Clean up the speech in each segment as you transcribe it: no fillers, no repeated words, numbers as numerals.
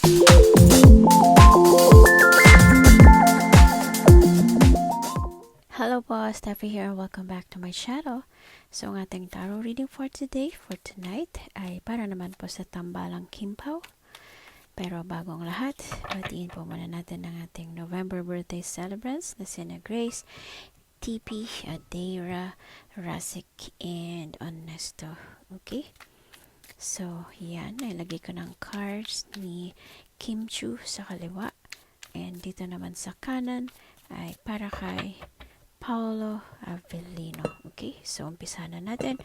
Hello po, Steffi here. Welcome back to my channel. So, ang ating tarot reading for today, for tonight, ay para naman po sa tambalang Kimpaw. Pero bagong lahat, batiin po muna natin ang ating November birthday celebrants na sina Grace, TP, Adaira, Rasik, and Honesto. Okay? So, yan. Nilagay ko ng cards ni Kim Chu sa kaliwa. And dito naman sa kanan ay para kay Paolo Avellino. Okay, so umpisa na natin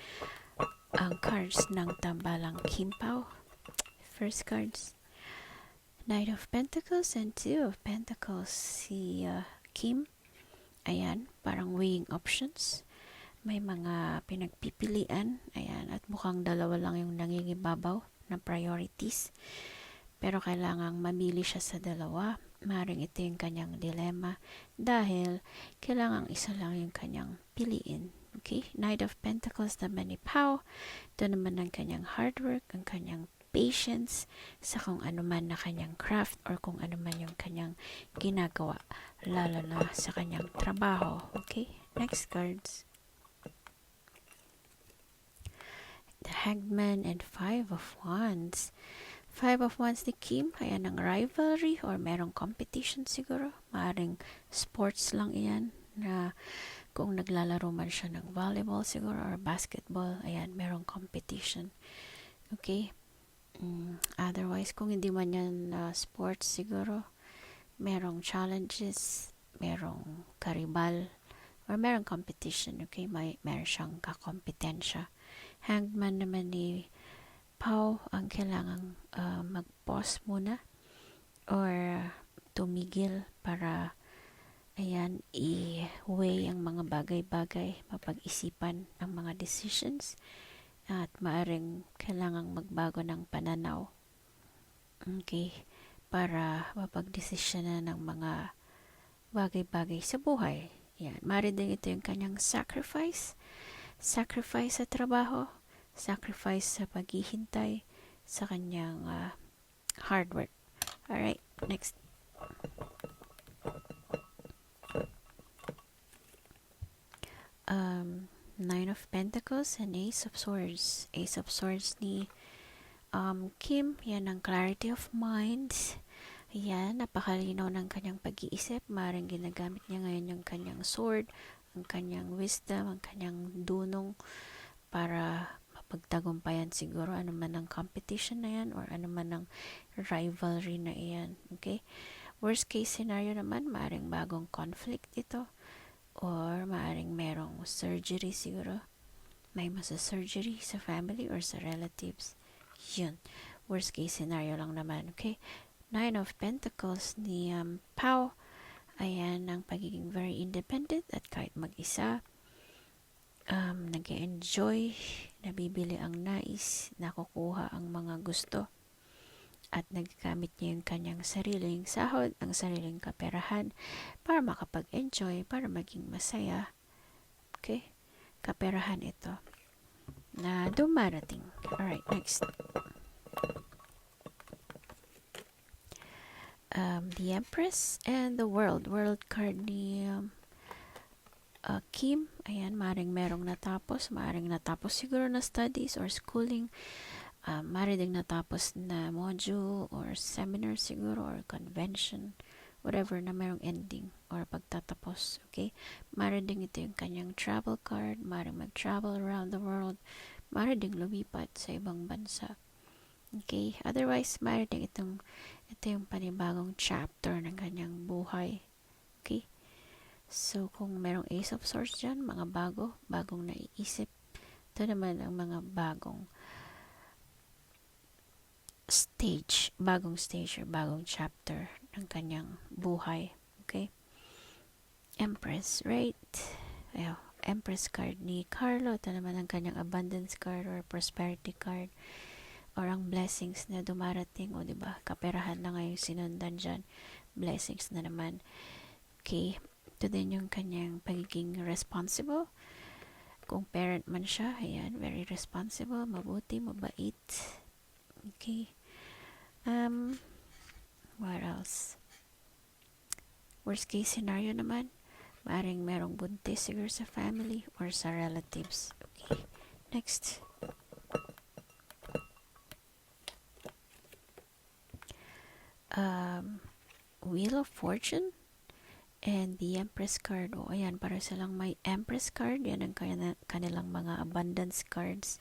ang cards ng tambalang Kimpaw. First cards, Knight of Pentacles and Two of Pentacles. Si Kim, ayan, parang weighing options. May mga pinagpipilian, ayan, at mukhang dalawa lang yung nangingibabaw na priorities. Pero kailangang mamili siya sa dalawa. Maring ito yung kanyang dilemma dahil kailangang isa lang yung kanyang piliin. Okay? Knight of Pentacles naman ni Pao. Ito naman ang kanyang hard work, ang kanyang patience sa kung ano man na kanyang craft or kung ano man yung kanyang ginagawa, lalo na sa kanyang trabaho. Okay? Next cards. The Hangman and Five of Wands. Five of Wands ni Kim, ayan ang rivalry or merong competition siguro. Maaring sports lang iyan na kung naglalaro man siya ng volleyball siguro or basketball, ayan, merong competition. Okay? Otherwise, kung hindi man yan sports siguro, merong challenges, merong karibal, or merong competition. Okay? Meron siyang kakompetensya. Hangman naman ni Pao ang kailangang mag-pause muna or tumigil para ayan, i-weigh ang mga bagay-bagay, mapag-isipan ang mga decisions at maaring kailangang magbago ng pananaw. Okay, para mapag-desisyonan ng mga bagay-bagay sa buhay. Yan, maaring din ito yung kanyang sacrifice sa trabaho, sacrifice sa paghihintay sa kanyang hard work. Alright, next. Nine of Pentacles and Ace of Swords. Ace of Swords ni Kim, yan ang clarity of mind. Yan, napakalinaw ng kanyang pag-iisip. Maring ginagamit niya ngayon yung kanyang sword, ang kanyang wisdom, ang kanyang dunong para mapagtagumpayan siguro ano man ang competition na yan or ano man ang rivalry na iyan. Okay? Worst case scenario naman, maaring bagong conflict ito or maaring merong surgery siguro. May surgery sa family or sa relatives. Yun. Worst case scenario lang naman. Okay? Nine of Pentacles ni Pao. Ayan ang pagiging very independent at kahit mag-isa, nag-enjoy, nabibili ang nais, nakukuha ang mga gusto, at naggamit niya yung kanyang sariling sahod, ang sariling kaperahan para makapag-enjoy, para maging masaya. Okay? Kaperahan ito na dumarating. Alright, next. The Empress and the World. World card ni Kim. Ayan, maring merong natapos. Maring natapos siguro na studies or schooling. Maring ding natapos na module or seminar siguro or convention. Whatever na merong ending or pagtatapos. Okay? Maring ding ito yung kanyang travel card. Maring mag-travel around the world. Maring ding lumipat sa ibang bansa. Okay? Otherwise, maring ding ito yung panibagong chapter ng kanyang buhay. Okay? So, kung merong Ace of Swords dyan, mga bagong naiisip. Ito naman ang mga bagong stage or bagong chapter ng kanyang buhay. Okay? Empress, right? Ayaw, Empress card ni Carlo. Ito naman ang kanyang abundance card or prosperity card or ang blessings na dumarating. O, diba? Kaperahan na ngayon sinundan dyan. Blessings na naman. Okay? Ito din yung kanyang pagiging responsible. Kung parent man siya, ayan, very responsible, mabuti, mabait. Okay. What else? Worst case scenario naman, maring merong buntis siguro sa family or sa relatives. Okay, next. Wheel of Fortune and the Empress card. O, ayan, para silang may Empress card. Yan ang kanilang mga abundance cards.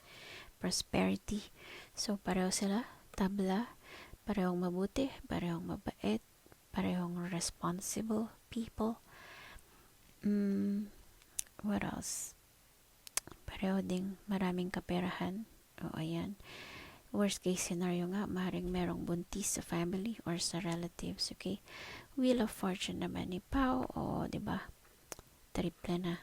Prosperity. So, pareho sila. Tabla. Parehong mabuti. Parehong mabait. Parehong responsible people. What else? Pareho ding maraming kaperahan. O, ayan. Worst case scenario nga, maaaring merong buntis sa family or sa relatives, okay? Wheel of Fortune naman ni Pao, o, diba? Triple na.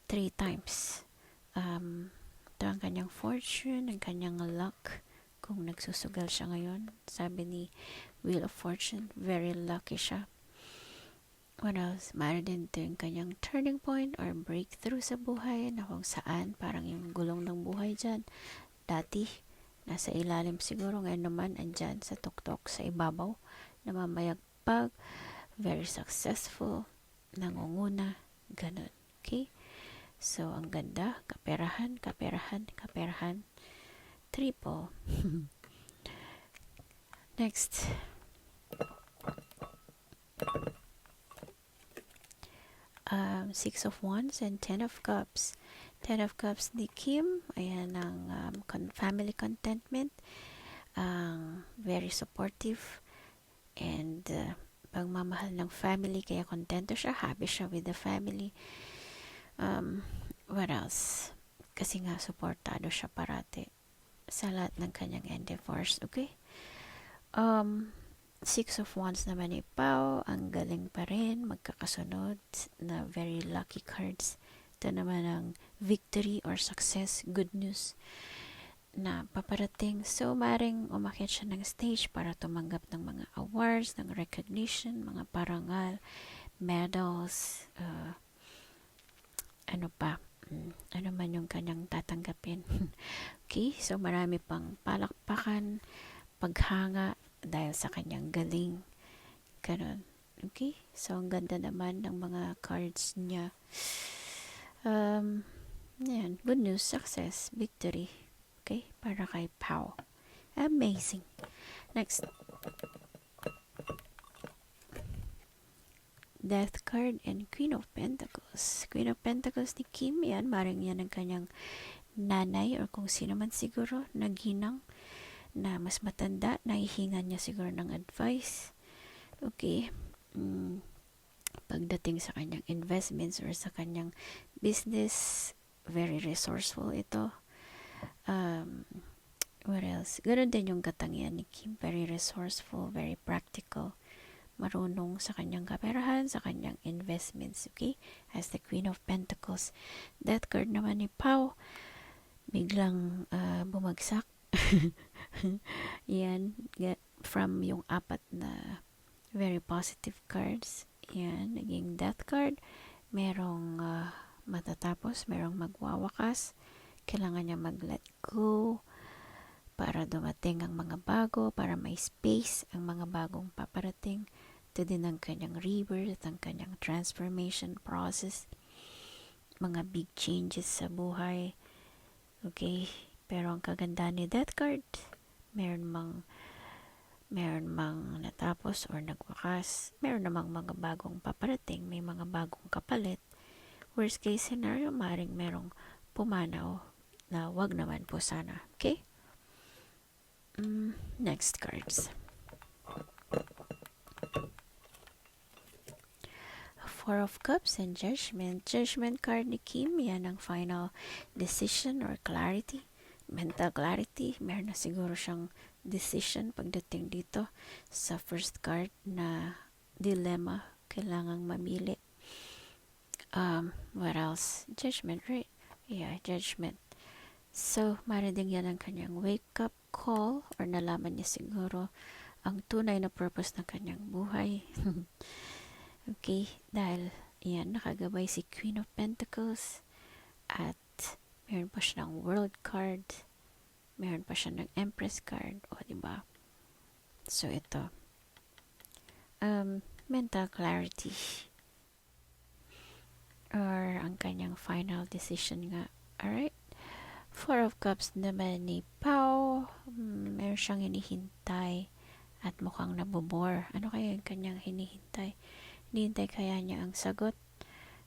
3 times. Ito ang kanyang fortune, ang kanyang luck. Kung nagsusugal siya ngayon, sabi ni Wheel of Fortune, very lucky siya. What else? Maaari din ito yung kanyang turning point or breakthrough sa buhay na kung saan parang yung gulong ng buhay dyan. Dati, nasa ilalim siguro, ngayon naman andyan sa tuktok, sa ibabaw, namamayagpag, very successful, nangunguna, ganun. Okay? So, ang ganda, kaperahan, kaperahan, kaperahan, triple. Next. Six of Wands and Ten of Cups. Ten of Cups ni Kim, ayan ang family contentment, very supportive, and pagmamahal ng family, kaya kontento siya, happy siya with the family. What else? Kasi nga, supportado siya parati sa lahat ng kanyang endeavors, okay? Six of Wands naman ni Pao, ang galing pa rin, magkakasunod na very lucky cards. Ito naman ang victory or success, good news na paparating. So, maring umakyat siya ng stage para tumanggap ng mga awards, ng recognition, mga parangal, medals, ano man yung kanyang tatanggapin. Okay, so marami pang palakpakan, paghanga, dahil sa kanyang galing. Ganun. Okay? So, ang ganda naman ng mga cards niya. Yan. Good news, success, victory. Okay? Para kay Pao. Amazing. Next. Death card and Queen of Pentacles. Queen of Pentacles ni Kim, yan. Maring yan ang kanyang nanay or kung sino man siguro, naginang na mas matanda, nahihingan niya siguro ng advice. Okay. Pagdating sa kanyang investments or sa kanyang business, very resourceful ito. What else? Ganun din yung katangian ni Kim. Very resourceful, very practical. Marunong sa kanyang kaperahan, sa kanyang investments. Okay? As the Queen of Pentacles. That card naman ni Pao, biglang bumagsak. Yan, from yung 4 na very positive cards, yan, naging death card. Merong matatapos, merong magwawakas, kailangan niya mag-let go para dumating ang mga bago, para may space ang mga bagong paparating. Ito din ang kanyang rebirth, ang kanyang transformation process, mga big changes sa buhay. Okay, pero ang kaganda ni death card, meron mang natapos or nagwakas, meron namang mga bagong paparating, may mga bagong kapalit. Worst case scenario, maring merong pumanaw na wag naman po sana. Okay? Next cards. Four of Cups and Judgment. Judgment card ni Kim, yan ang final decision or clarity. Mental clarity. Meron na siguro siyang decision pagdating dito sa first card na dilemma. Kailangang mamili. What else? Judgment, right? Yeah, Judgment. So, mariding yan ang kanyang wake-up call or nalaman niya siguro ang tunay na purpose ng kanyang buhay. Okay, dahil yan, nakagabay si Queen of Pentacles at meron pa siya ng World card, meron pa siya ng Empress card, o diba? So, ito. mental clarity or ang kanyang final decision nga. Alright? Four of Cups naman ni Pao. Meron siyang hinihintay at mukhang nabobore. Ano kaya yung kanyang hinihintay? Hinihintay kaya niya ang sagot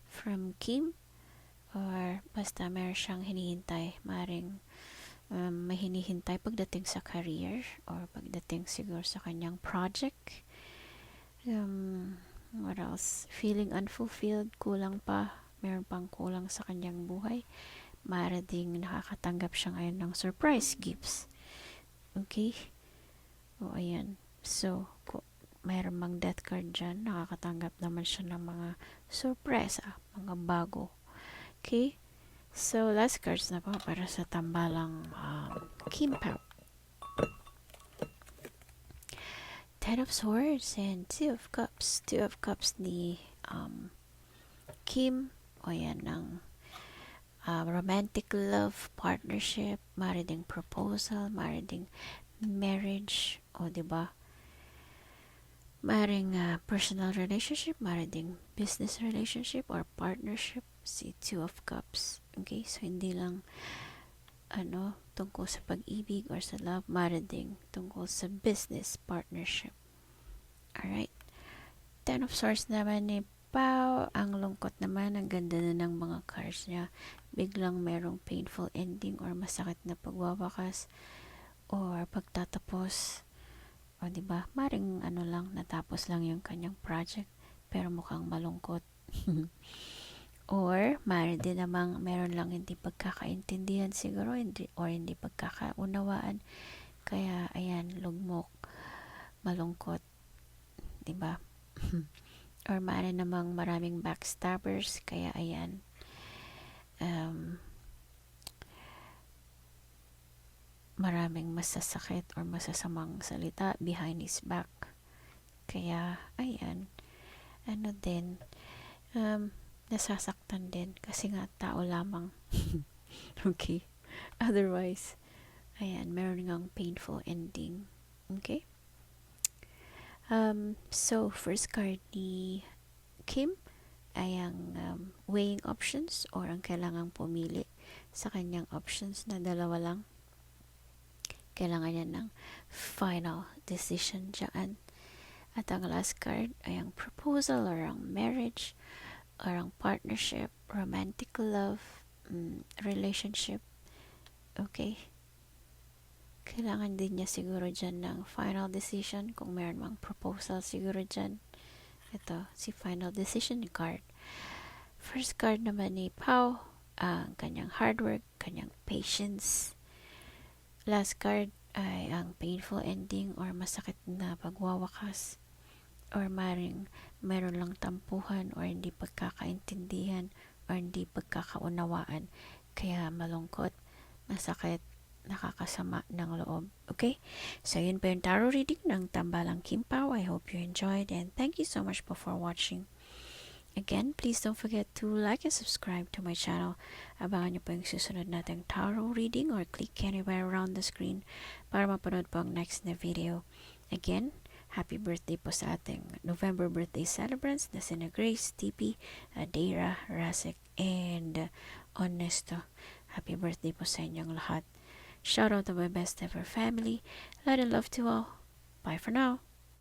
from Kim? Or basta meron siyang hinihintay. Maring may hinihintay pagdating sa career or pagdating siguro sa kanyang project. What else? Feeling unfulfilled, kulang pa. Meron pang kulang sa kanyang buhay. Maaari ding nakakatanggap siya ngayon ng surprise gifts. Okay? O, ayan. So, mayroon mang death card dyan, nakakatanggap naman siya ng mga sorpresa, mga bago. Okay? So, last cards na po para sa tambalang Kim Pao. Ten of Swords and Two of Cups. Two of Cups ni Kim. O yan, ng romantic love, partnership, maaari ding proposal, maaari ding marriage, o diba? Maaring personal relationship, maaari ding business relationship or partnership, si Two of Cups. Okay, so hindi lang tungkol sa pag-ibig or sa love, maaari ding tungkol sa business partnership. Alright. Ten of Swords naman ni Pao. Ang lungkot naman, ang ganda na ng mga cards niya. Biglang merong painful ending or masakit na pagwawakas or pagtatapos. O diba, maring lang, natapos lang yung kanyang project pero mukhang malungkot. Or maaari din namang meron lang hindi pagkakaintindihan siguro, hindi pagkakaunawaan. Kaya ayan, lugmok, malungkot, diba? Or maaari namang maraming backstabbers, kaya ayan, maraming masasakit or masasamang salita behind his back. Kaya ayan, nasasaktan din kasi nga tao lamang. Okay? Otherwise, ayan, meron ngang painful ending. Okay? So, first card ni Kim ay ang weighing options or ang kailangang pumili sa kanyang options na dalawa lang. Kailangan niya ng final decision dyan. At ang last card ay ang proposal or ang marriage or ang partnership, romantic love, relationship. Okay? Kailangan din niya siguro dyan ng final decision kung meron mang proposal siguro dyan. Ito, si final decision card. First card naman ni Pao, ang kanyang hard work, kanyang patience. Last card ay ang painful ending or masakit na pagwawakas or maring meron lang tampuhan or hindi pagkakaintindihan or hindi pagkakaunawaan. Kaya malungkot, masakit, nakakasama ng loob. Okay? So, yun po yung tarot reading ng Tambalang Kim Pao. I hope you enjoyed and thank you so much po for watching. Again, please don't forget to like and subscribe to my channel. Abangan nyo po yung susunod nating tarot reading or click anywhere around the screen para mapanood po ang next na video. Again, happy birthday po sa ating November birthday celebrants na sina Grace, TP, Adira, Rasek, and Honesto. Happy birthday po sa inyong lahat. Shout out to my best ever family. Light and love to all. Bye for now.